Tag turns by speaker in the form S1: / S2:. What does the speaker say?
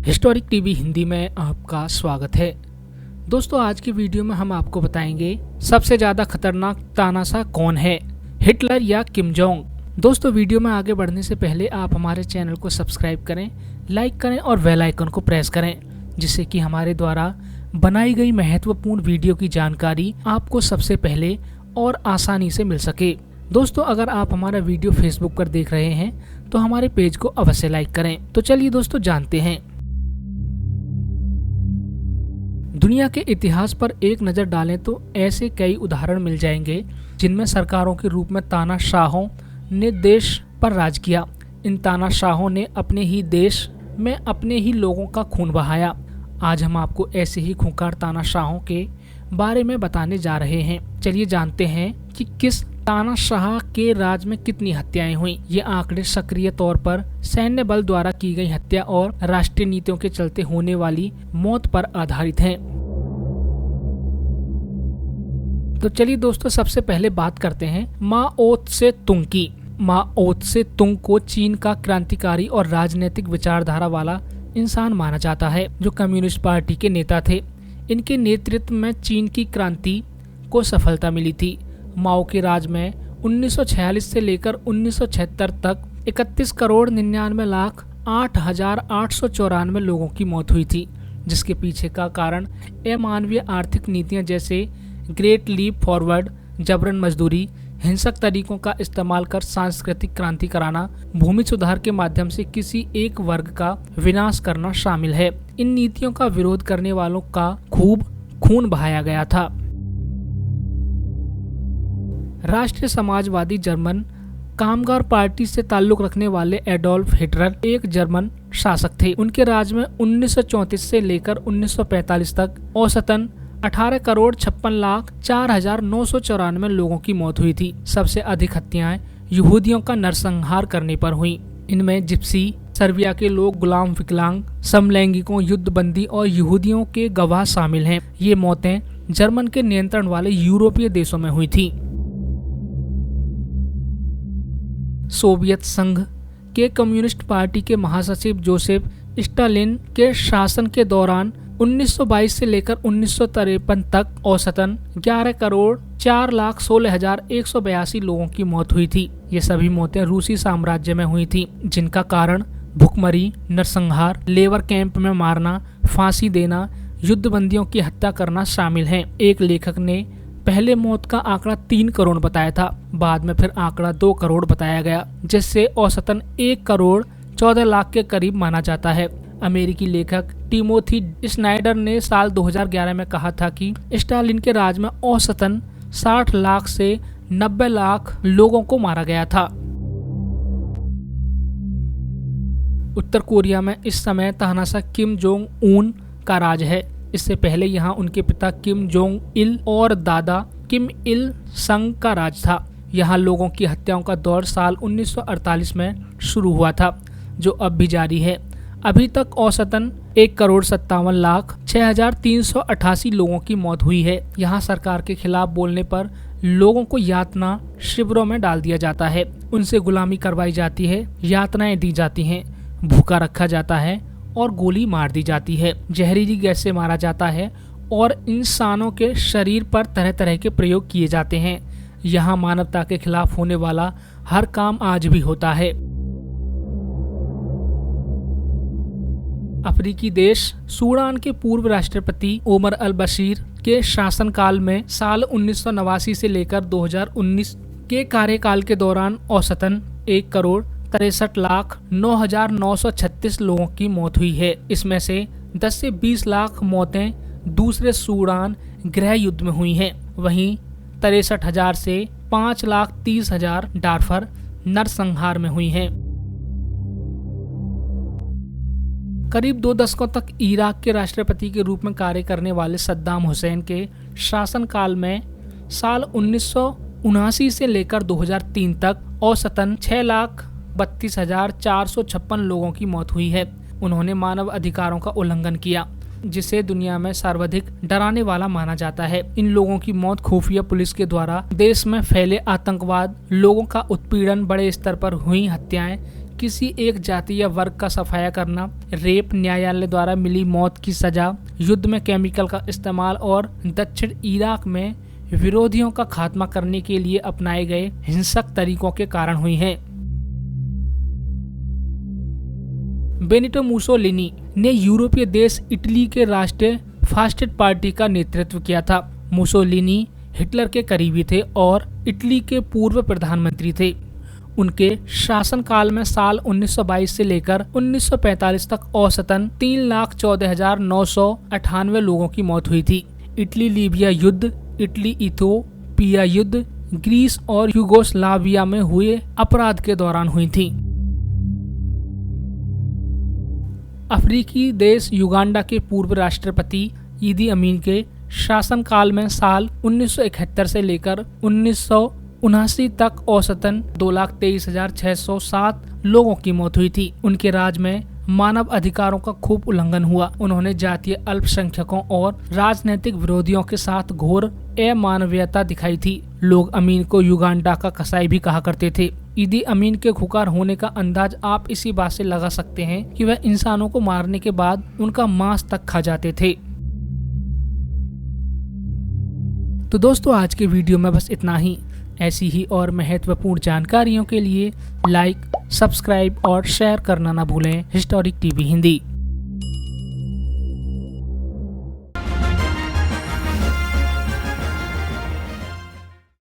S1: Historic TV Hindi में आपका स्वागत है। दोस्तों, आज की वीडियो में हम आपको बताएंगे सबसे ज्यादा खतरनाक तानाशाह कौन है, हिटलर या किम जोंग। दोस्तों, वीडियो में आगे बढ़ने से पहले आप हमारे चैनल को सब्सक्राइब करें, लाइक करें और बेल आइकन को प्रेस करें, जिससे कि हमारे द्वारा बनाई गई महत्वपूर्ण वीडियो की जानकारी आपको सबसे पहले और आसानी से मिल सके। दोस्तों, अगर आप हमारा वीडियो फेसबुक पर देख रहे हैं तो हमारे पेज को अवश्य लाइक करें। तो चलिए दोस्तों, जानते हैं। दुनिया के इतिहास पर एक नज़र डालें तो ऐसे कई उदाहरण मिल जाएंगे जिनमें सरकारों के रूप में तानाशाहों ने देश पर राज किया। इन तानाशाहों ने अपने ही देश में अपने ही लोगों का खून बहाया। आज हम आपको ऐसे ही खूंखार तानाशाहों के बारे में बताने जा रहे हैं। चलिए जानते हैं कि किस तानाशाह के राज में कितनी हत्याएं हुई। ये आंकड़े सक्रिय तौर पर सैन्य बल द्वारा की गई हत्या और राष्ट्रीय नीतियों के चलते होने वाली मौत पर आधारित हैं। तो चलिए दोस्तों, सबसे पहले बात करते हैं माओ त्से तुंग की। माओ त्से तुंग को चीन का क्रांतिकारी और राजनीतिक विचारधारा वाला इंसान माना जाता है, जो कम्युनिस्ट पार्टी के नेता थे। इनके नेतृत्व में चीन की क्रांति को सफलता मिली थी। माओ के राज में 1946 से लेकर 1976 तक 31,99,08,894 लोगों की मौत हुई थी, जिसके पीछे का कारण अमानवीय आर्थिक नीतियां जैसे ग्रेट लीप फॉरवर्ड, जबरन मजदूरी, हिंसक तरीकों का इस्तेमाल कर सांस्कृतिक क्रांति कराना, भूमि सुधार के माध्यम से किसी एक वर्ग का विनाश करना शामिल है। इन नीतियों का विरोध करने वालों का खूब खून बहाया गया था। राष्ट्रीय समाजवादी जर्मन कामगार पार्टी से ताल्लुक रखने वाले एडोल्फ हिटलर एक जर्मन शासक थे। उनके राज में 1934 से लेकर 1945 तक औसतन 18,56,04,994 लोगों की मौत हुई थी। सबसे अधिक हत्याएं यहूदियों का नरसंहार करने पर हुई। इनमें जिप्सी, सर्बिया के लोग, गुलाम, विकलांग, समलैंगिकों, युद्धबंदी और यहूदियों के गवाह शामिल हैं। ये मौतें जर्मन के नियंत्रण वाले यूरोपीय देशों में हुई थी। सोवियत संघ के कम्युनिस्ट पार्टी के महासचिव जोसेफ स्टालिन के शासन के दौरान 1922 से लेकर 1953 तक औसतन 11,04,16,182 लोगों की मौत हुई थी। ये सभी मौतें रूसी साम्राज्य में हुई थी, जिनका कारण भुखमरी, नरसंहार, लेबर कैंप में मारना, फांसी देना, युद्धबंदियों की हत्या करना शामिल है। एक लेखक ने पहले मौत का आंकड़ा 3 करोड़ बताया था, बाद में फिर आंकड़ा 2 करोड़ बताया गया, जिससे औसतन 1 करोड़ 14 लाख के करीब माना जाता है। अमेरिकी लेखक टिमोथी स्नाइडर ने साल 2011 में कहा था कि स्टालिन के राज में औसतन 60 लाख से 90 लाख लोगों को मारा गया था। उत्तर कोरिया में इस समय तानाशाह किम जोंग उन का राज है। इससे पहले यहाँ उनके पिता किम जोंग इल और दादा किम इल संग का राज था। यहाँ लोगों की हत्याओं का दौर साल 1948 में शुरू हुआ था, जो अब भी जारी है। अभी तक औसतन 1,57,06,388 लोगों की मौत हुई है। यहाँ सरकार के खिलाफ बोलने पर लोगों को यातना शिविरों में डाल दिया जाता है, उनसे गुलामी करवाई जाती है, यातनाएं दी जाती हैं, भूखा रखा जाता है और गोली मार दी जाती है, जहरीली गैस से मारा जाता है और इंसानों के शरीर पर तरह तरह के प्रयोग किए जाते हैं। यहाँ मानवता के खिलाफ होने वाला हर काम आज भी होता है। अफ्रीकी देश सूडान के पूर्व राष्ट्रपति ओमर अल बशीर के शासनकाल में साल 1989 से लेकर 2019 के कार्यकाल के दौरान औसतन 1,63,09,936 लोगों की मौत हुई है। इसमें से 10 से 20 लाख मौतें दूसरे सूडान गृह युद्ध में हुई हैं। वहीं 63,000 से 5,30,000 डारफर नरसंहार में हुई हैं। करीब 2 दशकों तक इराक के राष्ट्रपति के रूप में कार्य करने वाले सद्दाम हुसैन के शासनकाल में साल 1979 से लेकर 2003 तक औसतन 6,32,456 लोगों की मौत हुई है। उन्होंने मानव अधिकारों का उल्लंघन किया, जिसे दुनिया में सर्वाधिक डराने वाला माना जाता है। इन लोगों की मौत खुफिया पुलिस के द्वारा देश में फैले आतंकवाद, लोगों का उत्पीड़न, बड़े स्तर पर हुई हत्याएं, किसी एक जाति या वर्ग का सफाया करना, रेप, न्यायालय द्वारा मिली मौत की सजा, युद्ध में केमिकल का इस्तेमाल और दक्षिण इराक में विरोधियों का खात्मा करने के लिए अपनाए गए हिंसक तरीकों के कारण हुई हैं। बेनिटो मुसोलिनी ने यूरोपीय देश इटली के राष्ट्रीय फासिस्ट पार्टी का नेतृत्व किया था। मुसोलिनी हिटलर के करीबी थे और इटली के पूर्व प्रधानमंत्री थे। उनके शासनकाल में साल 1922 से लेकर 1945 तक औसतन 3,14,998 लोगों की मौत हुई थी। इटली लीबिया युद्ध, इटली इथियोपिया युद्ध, ग्रीस और यूगोस्लाविया में हुए अपराध के दौरान हुई थी। अफ्रीकी देश युगांडा के पूर्व राष्ट्रपति ईदी अमीन के शासनकाल में साल 1971 से लेकर 1979 तक औसतन 2,23,607 लोगों की मौत हुई थी। उनके राज में मानव अधिकारों का खूब उल्लंघन हुआ। उन्होंने जातीय अल्पसंख्यकों और राजनीतिक विरोधियों के साथ घोर अमानवीयता दिखाई थी। लोग अमीन को युगांडा का कसाई भी कहा करते थे। ईदी अमीन के खुकार होने का अंदाज आप इसी बात से लगा सकते हैं कि वह इंसानों को मारने के बाद उनका मांस तक खा जाते थे। तो दोस्तों, आज के वीडियो में बस इतना ही। ऐसी ही और महत्वपूर्ण जानकारियों के लिए लाइक, सब्सक्राइब और शेयर करना ना भूलें हिस्टोरिक टीवी हिंदी।